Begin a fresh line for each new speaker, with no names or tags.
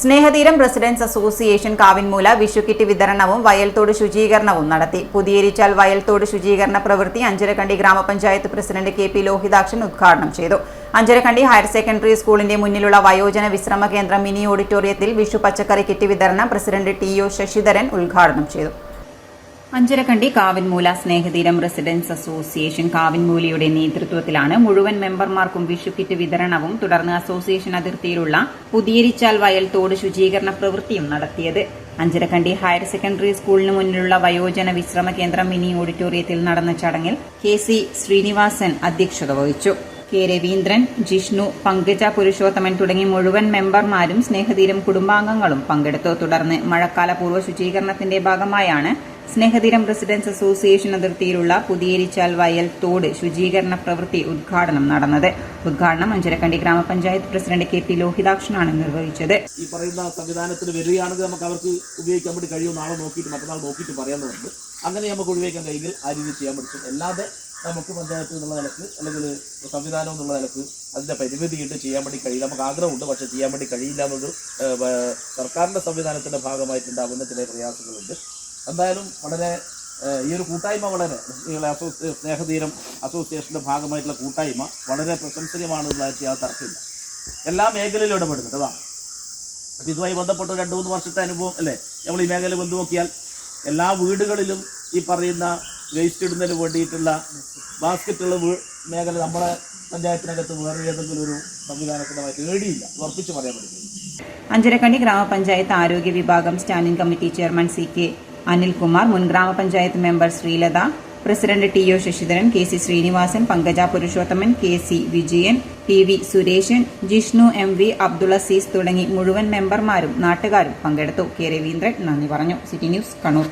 സ്നേഹതീരം residence association കാവിൻമൂല വിഷുക്കിറ്റ് വിതരണവും വയൽത്തോട് ശുചീകരണവും നടത്തി. പുതിയേരിച്ചാൽ വയൽത്തോട് ശുചീകരണ പ്രവൃത്തി അഞ്ചരക്കണ്ടി ഗ്രാമപഞ്ചായത്ത് പ്രസിഡന്റ് KP ലോഹിതാക്ഷൻ ഉദ്ഘാടനം ചെയ്തു. അഞ്ചരക്കണ്ടി ഹയർ സെക്കൻഡറി സ്കൂളിന്റെ മുന്നിലുള്ള വയോജന വിശ്രമ കേന്ദ്രം മിനി ഓഡിറ്റോറിയത്തിൽ വിഷു പച്ചക്കറി കിറ്റ് വിതരണം പ്രസിഡന്റ് TO ശശിധരൻ ഉദ്ഘാടനം ചെയ്തു. അഞ്ചരക്കണ്ടി കാവിൻമൂല സ്നേഹതീരം റെസിഡൻസ് അസോസിയേഷൻ കാവിൻമൂലയുടെ നേതൃത്വത്തിലാണ് മുഴുവൻ മെമ്പർമാർക്കും വിഷുക്കിറ്റ് വിതരണവും തുടർന്ന് അസോസിയേഷൻ അതിർത്തിയിലുള്ള പുതിയേരിച്ചാൽ വയൽത്തോട് ശുചീകരണ പ്രവൃത്തിയും നടത്തിയത്. അഞ്ചരക്കണ്ടി ഹയർ സെക്കൻഡറി സ്കൂളിന് മുന്നിലുള്ള വയോജന വിശ്രമ കേന്ദ്രം മിനി ഓഡിറ്റോറിയത്തിൽ നടന്ന ചടങ്ങിൽ KC ശ്രീനിവാസൻ അധ്യക്ഷത വഹിച്ചു. K രവീന്ദ്രൻ, ജിഷ്ണു, പങ്കജ പുരുഷോത്തമൻ തുടങ്ങി മുഴുവൻ മെമ്പർമാരും സ്നേഹതീരം കുടുംബാംഗങ്ങളും പങ്കെടുത്തു. തുടർന്ന് മഴക്കാല പൂർവ്വ ശുചീകരണത്തിന്റെ ഭാഗമായാണ് സ്നേഹതീരം റെസിഡൻസ് അസോസിയേഷൻ അതിർത്തിയിലുള്ള പുതിയേരിച്ചാൽ വയൽ തോട് ശുചീകരണ പ്രവൃത്തി ഉദ്ഘാടനം നടന്നത്. ഉദ്ഘാടനം അഞ്ചരക്കണ്ടി ഗ്രാമപഞ്ചായത്ത് പ്രസിഡന്റ് KP ലോഹിതാക്ഷനാണ് നിർവഹിച്ചത്.
ഈ പറയുന്ന സംവിധാനത്തിൽ വരികയാണെങ്കിൽ നമുക്ക് അവർക്ക് ഉപയോഗിക്കാൻ വേണ്ടി കഴിയും. നാളെ നോക്കിയിട്ട് മറ്റന്നാൾ നോക്കിയിട്ട് പറയാനുണ്ട്. അങ്ങനെ നമുക്ക് ഉപയോഗിക്കാൻ കഴിയുമെങ്കിൽ ആ രീതിയിൽ ചെയ്യാൻ പറ്റും. അല്ലാതെ നമുക്ക് പഞ്ചായത്ത് എന്നുള്ള നിലക്ക് അല്ലെങ്കിൽ സംവിധാനം എന്നുള്ള നിലക്ക് അതിൻ്റെ പരിമിതിയുണ്ട്, ചെയ്യാൻ വേണ്ടി കഴിയില്ല. നമുക്ക് ആഗ്രഹമുണ്ട്, പക്ഷേ ചെയ്യാൻ വേണ്ടി കഴിയില്ല എന്നൊരു സർക്കാരിൻ്റെ സംവിധാനത്തിൻ്റെ ഭാഗമായിട്ടുണ്ടാകുന്ന ചില പ്രയാസങ്ങളുണ്ട്. എന്തായാലും വളരെ ഈ ഒരു കൂട്ടായ്മ വളരെ സ്നേഹതീരം അസോസിയേഷൻ്റെ ഭാഗമായിട്ടുള്ള കൂട്ടായ്മ വളരെ പ്രശംസനീയമാണെന്നുള്ളതായിട്ട് ആ തർക്കമില്ല. എല്ലാ മേഖലയിലും ഇടപെടുന്നുണ്ട്. അതാണ് അപ്പോൾ ഇതുമായി ബന്ധപ്പെട്ട 2-3 വർഷത്തെ അനുഭവം അല്ലേ. നമ്മൾ ഈ മേഖല ബന്ധു നോക്കിയാൽ എല്ലാ വീടുകളിലും ഈ പറയുന്ന വേസ്റ്റ് ഇടുന്നതിന് വേണ്ടിയിട്ടുള്ള ബാസ്ക്കറ്റുള്ള മേഖല നമ്മളെ പഞ്ചായത്തിനകത്ത് വേറെ ഏതെങ്കിലും ഒരു സംവിധാനത്തിനുമായിട്ട് ഏടിയില്ല, ഉറപ്പിച്ച് പറയാൻ പറ്റും.
അഞ്ചരക്കണ്ടി ഗ്രാമപഞ്ചായത്ത് ആരോഗ്യ വിഭാഗം standing committee chairman CK Anilkumar, മുൻ ഗ്രാമപഞ്ചായത്ത് member Sreelatha, president TO Sasidharan, KC Srinivasan, Pankaja Purushothaman, KC Vijayan, PV Sureshan, Jishnu MV, Abdul Azeez തുടങ്ങി മുഴുവൻ മെമ്പർമാരും നാട്ടുകാരും പങ്കെടുത്തു. K രവീന്ദ്രൻ നന്ദി പറഞ്ഞു. City news, Kannur.